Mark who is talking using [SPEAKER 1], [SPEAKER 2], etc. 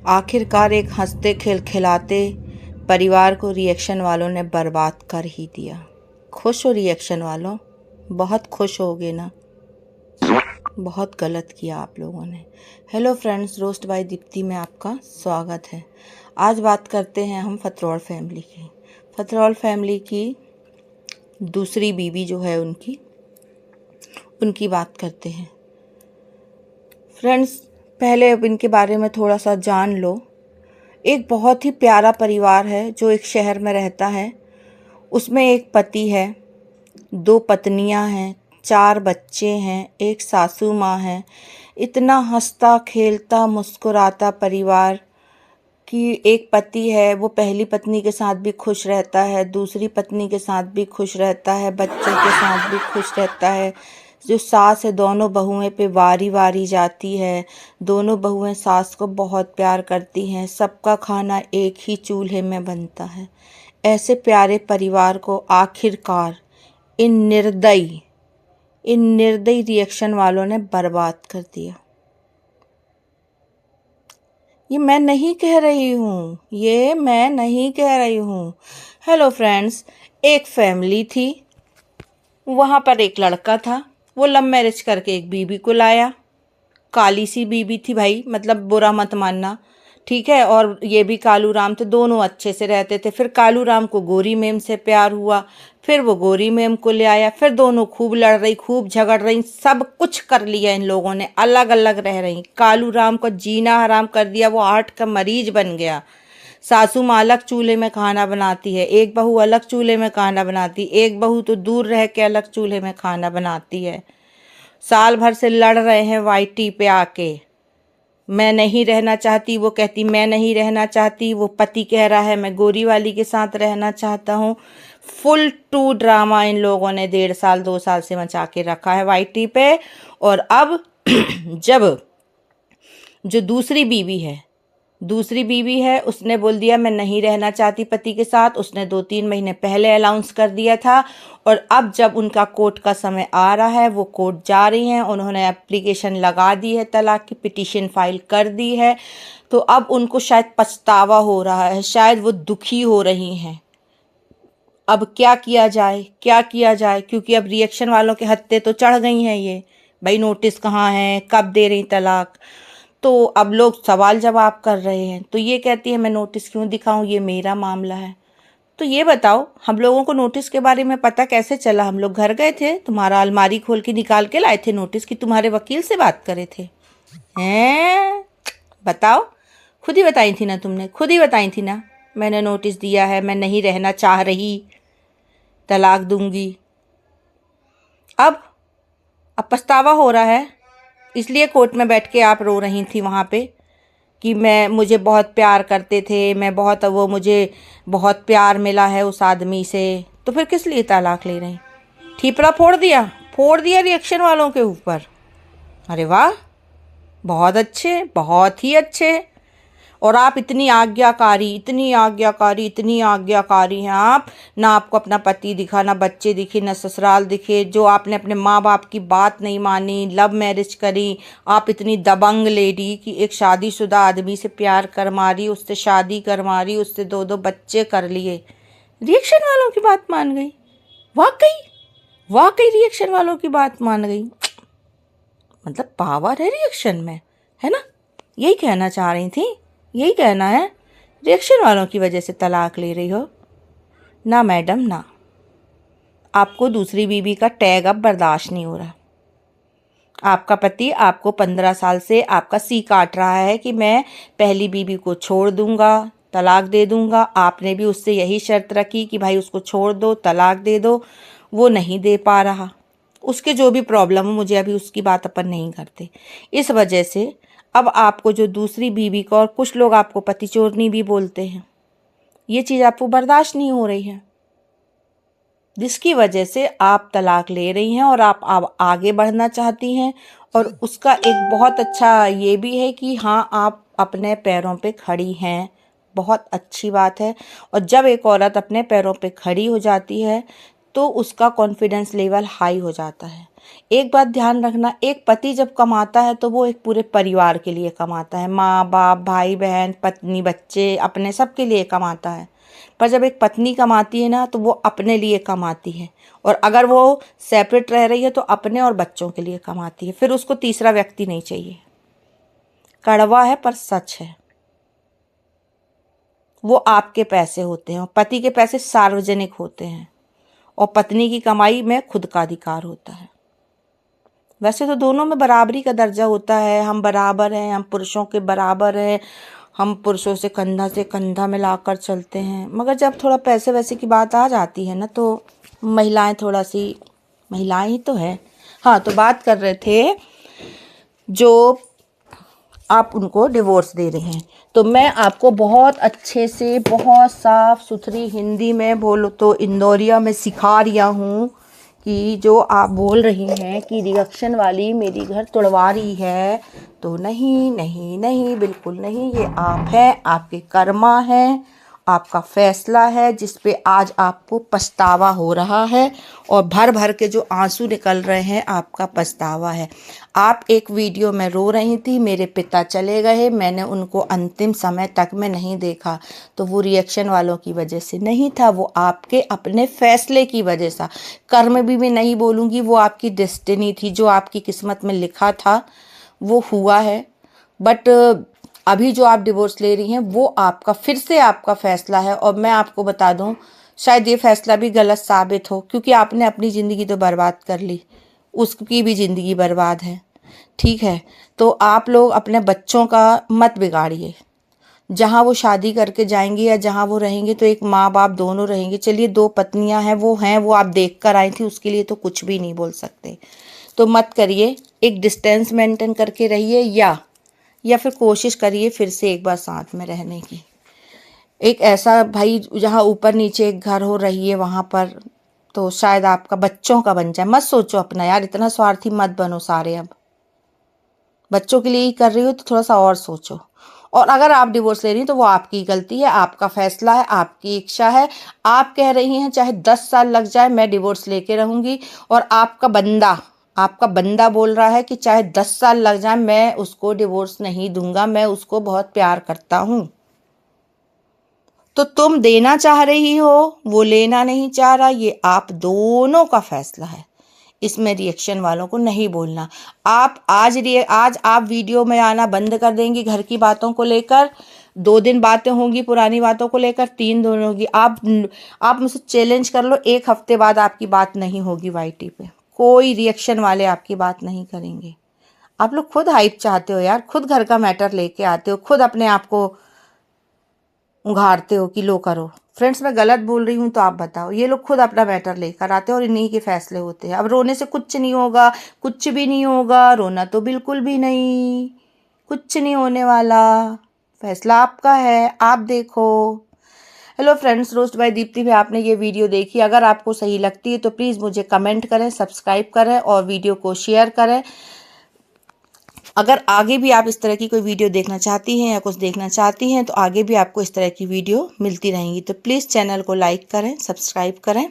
[SPEAKER 1] आखिरकार एक हंसते खिलखिलाते परिवार को रिएक्शन वालों ने बर्बाद कर ही दिया। खुश हो रिएक्शन वालों? बहुत खुश होगे ना? बहुत गलत किया आप लोगों ने। Hello friends, roast by Deepti में आपका स्वागत है। आज बात करते हैं हम फतरौल फैमिली की। फतरौल फैमिली की दूसरी बीवी जो है उनकी बात करते हैं। फ्रेंड्स, पहले अब इनके बारे में थोड़ा सा जान लो। एक बहुत ही प्यारा परिवार है जो एक शहर में रहता है। उसमें एक पति है, 2 पत्नियां हैं, 4 बच्चे हैं, एक सासू माँ है। इतना हंसता खेलता मुस्कुराता परिवार कि एक पति है, वो पहली पत्नी के साथ भी खुश रहता है, दूसरी पत्नी के साथ भी खुश रहता है, बच्चे के साथ भी खुश रहता है। जो सास है, दोनों बहुएं पे वारी वारी जाती है। दोनों बहुएं सास को बहुत प्यार करती हैं। सबका खाना एक ही चूल्हे में बनता है। ऐसे प्यारे परिवार को आखिरकार इन निर्दयी रिएक्शन वालों ने बर्बाद कर दिया। ये मैं नहीं कह रही हूँ। हेलो फ्रेंड्स, एक फैमिली थी। वहाँ पर एक लड़का था, वो लव मैरिज करके एक बीबी को लाया। काली सी बीबी थी भाई, मतलब बुरा मत मानना, ठीक है। और ये भी कालू राम थे, दोनों अच्छे से रहते थे। फिर कालू राम को गोरी मेम से प्यार हुआ, फिर वो गोरी मेम को ले आया। फिर दोनों खूब लड़ रही, खूब झगड़ रही, सब कुछ कर लिया इन लोगों ने, अलग अलग रह रही। कालू राम को जीना हराम कर दिया, वो हार्ट का मरीज बन गया। सासू माँ अलग चूल्हे में खाना बनाती है, एक बहू अलग चूल्हे में खाना बनाती, एक बहू तो दूर रह के अलग चूल्हे में खाना बनाती है। साल भर से लड़ रहे हैं वाईटी पे आके। मैं नहीं रहना चाहती, वो कहती मैं नहीं रहना चाहती। वो पति कह रहा है मैं गोरी वाली के साथ रहना चाहता हूँ। फुल टू ड्रामा इन लोगों ने 1.5 साल 2 साल से मचा के रखा है वाईटी पे। और अब जब जो दूसरी बीवी है उसने बोल दिया मैं नहीं रहना चाहती पति के साथ। उसने 2-3 महीने पहले अनाउंस कर दिया था। और अब जब उनका कोर्ट का समय आ रहा है, वो कोर्ट जा रही हैं, उन्होंने एप्लीकेशन लगा दी है, तलाक की पिटीशन फाइल कर दी है। तो अब उनको शायद पछतावा हो रहा है, शायद वो दुखी हो रही हैं। अब क्या किया जाए, क्योंकि अब रिएक्शन वालों के हत्थे तो चढ़ गई हैं। ये भाई नोटिस कहाँ है, कब दे रही तलाक। तो अब लोग सवाल जवाब कर रहे हैं। तो ये कहती है मैं नोटिस क्यों दिखाऊं, ये मेरा मामला है। तो ये बताओ, हम लोगों को नोटिस के बारे में पता कैसे चला? हम लोग घर गए थे, तुम्हारा अलमारी खोल के निकाल के लाए थे नोटिस कि तुम्हारे वकील से बात करे थे? हैं? बताओ, खुद ही बताई थी ना, तुमने खुद ही बताई थी ना मैंने नोटिस दिया है, मैं नहीं रहना चाह रही, तलाक दूंगी। अब पछतावा हो रहा है, इसलिए कोर्ट में बैठ के आप रो रही थी वहाँ पे कि मुझे बहुत प्यार करते थे, मुझे बहुत प्यार मिला है उस आदमी से। तो फिर किस लिए तलाक ले रही? ठीपरा फोड़ दिया रिएक्शन वालों के ऊपर। अरे वाह, बहुत अच्छे, बहुत ही अच्छे। और आप इतनी आज्ञाकारी हैं आप। ना आपको अपना पति दिखा, ना बच्चे दिखे, ना ससुराल दिखे। जो आपने अपने माँ बाप की बात नहीं मानी, लव मैरिज करी। आप इतनी दबंग लेडी कि एक शादीशुदा आदमी से प्यार कर मारी, उससे शादी कर मारी, उससे 2-2 बच्चे कर लिए। रिएक्शन वालों की बात मान गई। वाकई रिएक्शन वालों की बात मान गई। मतलब पावर है रिएक्शन में, है ना? यही कहना चाह रही थी, यही कहना है। रिएक्शन वालों की वजह से तलाक ले रही हो? ना मैडम ना, आपको दूसरी बीवी का टैग अब बर्दाश्त नहीं हो रहा। आपका पति आपको 15 साल से आपका सी काट रहा है कि मैं पहली बीवी को छोड़ दूंगा, तलाक दे दूंगा। आपने भी उससे यही शर्त रखी कि भाई उसको छोड़ दो, तलाक दे दो। वो नहीं दे पा रहा। उसके जो भी प्रॉब्लम हो, मुझे अभी उसकी बात अपन नहीं करते। इस वजह से अब आपको जो दूसरी बीवी को, और कुछ लोग आपको पति चोरनी भी बोलते हैं, ये चीज़ आपको बर्दाश्त नहीं हो रही है, जिसकी वजह से आप तलाक ले रही हैं और आप आगे बढ़ना चाहती हैं। और उसका एक बहुत अच्छा ये भी है कि हाँ, आप अपने पैरों पे खड़ी हैं, बहुत अच्छी बात है। और जब एक औरत अपने पैरों पे खड़ी हो जाती है तो उसका कॉन्फिडेंस लेवल हाई हो जाता है। एक बात ध्यान रखना, एक पति जब कमाता है तो वो एक पूरे परिवार के लिए कमाता है, माँ बाप भाई बहन पत्नी बच्चे अपने सब के लिए कमाता है। पर जब एक पत्नी कमाती है ना तो वो अपने लिए कमाती है, और अगर वो सेपरेट रह रही है तो अपने और बच्चों के लिए कमाती है, फिर उसको तीसरा व्यक्ति नहीं चाहिए। कड़वा है पर सच है। वो आपके पैसे होते हैं और पति के पैसे सार्वजनिक होते हैं, और पत्नी की कमाई में खुद का अधिकार होता है। वैसे तो दोनों में बराबरी का दर्जा होता है, हम बराबर हैं, हम पुरुषों के बराबर हैं, हम पुरुषों से कंधा मिलाकर चलते हैं। मगर जब थोड़ा पैसे वैसे की बात आ जाती है ना तो महिलाएं थोड़ा सी, महिलाएं ही तो है। हाँ, तो बात कर रहे थे जो आप उनको डिवोर्स दे रहे हैं, तो मैं आपको बहुत अच्छे से बहुत साफ सुथरी हिंदी में बोलो तो इंदौरिया में सिखा रिया हूँ कि जो आप बोल रही हैं कि रिएक्शन वाली मेरी घर तोड़वा रही है, तो नहीं नहीं नहीं, बिल्कुल नहीं। ये आप हैं, आपके कर्मा हैं, आपका फैसला है जिस पे आज आपको पछतावा हो रहा है, और भर भर के जो आंसू निकल रहे हैं आपका पछतावा है। आप एक वीडियो में रो रही थी, मेरे पिता चले गए, मैंने उनको अंतिम समय तक में नहीं देखा, तो वो रिएक्शन वालों की वजह से नहीं था, वो आपके अपने फैसले की वजह से। कर्म भी मैं नहीं बोलूँगी, वो आपकी डेस्टिनी थी, जो आपकी किस्मत में लिखा था वो हुआ है। बट अभी जो आप डिवोर्स ले रही हैं वो आपका फिर से आपका फैसला है, और मैं आपको बता दूं शायद ये फैसला भी गलत साबित हो, क्योंकि आपने अपनी ज़िंदगी तो बर्बाद कर ली, उसकी भी ज़िंदगी बर्बाद है। ठीक है, तो आप लोग अपने बच्चों का मत बिगाड़िए। जहाँ वो शादी करके जाएंगे या जहाँ वो रहेंगे तो एक माँ बाप दोनों रहेंगे। चलिए 2 पत्नियाँ हैं, वो आप देख कर आई थी, उसके लिए तो कुछ भी नहीं बोल सकते। तो मत करिए, एक डिस्टेंस मेंटेन करके रहिए, या फिर कोशिश करिए फिर से एक बार साथ में रहने की। एक ऐसा भाई जहाँ ऊपर नीचे एक घर हो रही है वहाँ पर, तो शायद आपका बच्चों का बन जाए। मत सोचो अपना यार, इतना स्वार्थी मत बनो सारे। अब बच्चों के लिए ही कर रही हो तो थोड़ा सा और सोचो। और अगर आप डिवोर्स ले रही हैं तो वो आपकी गलती है, आपका फैसला है, आपकी इच्छा है। आप कह रही हैं चाहे 10 साल लग जाए मैं डिवोर्स लेके रहूंगी, और आपका बंदा बोल रहा है कि चाहे 10 साल लग जाए मैं उसको डिवोर्स नहीं दूंगा, मैं उसको बहुत प्यार करता हूं। तो तुम देना चाह रही हो, वो लेना नहीं चाह रहा, ये आप दोनों का फैसला है। इसमें रिएक्शन वालों को नहीं बोलना। आप आज आप वीडियो में आना बंद कर देंगी घर की बातों को लेकर। 2 दिन बातें होंगी पुरानी बातों को लेकर, 3 दिन होगी। आप मुझसे चैलेंज कर लो, 1 हफ्ते बाद आपकी बात नहीं होगी वाईटी पे। कोई रिएक्शन वाले आपकी बात नहीं करेंगे। आप लोग खुद हाइप चाहते हो यार, खुद घर का मैटर लेके आते हो, खुद अपने आप को उघाड़ते हो कि लो करो। फ्रेंड्स, मैं गलत बोल रही हूँ तो आप बताओ। ये लोग खुद अपना मैटर लेकर आते हैं और इन्हीं के फैसले होते हैं। अब रोने से कुछ नहीं होगा, कुछ भी नहीं होगा, रोना तो बिल्कुल भी नहीं, कुछ नहीं होने वाला। फैसला आपका है, आप देखो। Hello friends, roast by Deepti में आपने ये वीडियो देखी। अगर आपको सही लगती है तो प्लीज़ मुझे कमेंट करें, सब्सक्राइब करें और वीडियो को शेयर करें। अगर आगे भी आप इस तरह की कोई वीडियो देखना चाहती हैं या कुछ देखना चाहती हैं तो आगे भी आपको इस तरह की वीडियो मिलती रहेंगी। तो प्लीज़ चैनल को लाइक करें, सब्सक्राइब करें।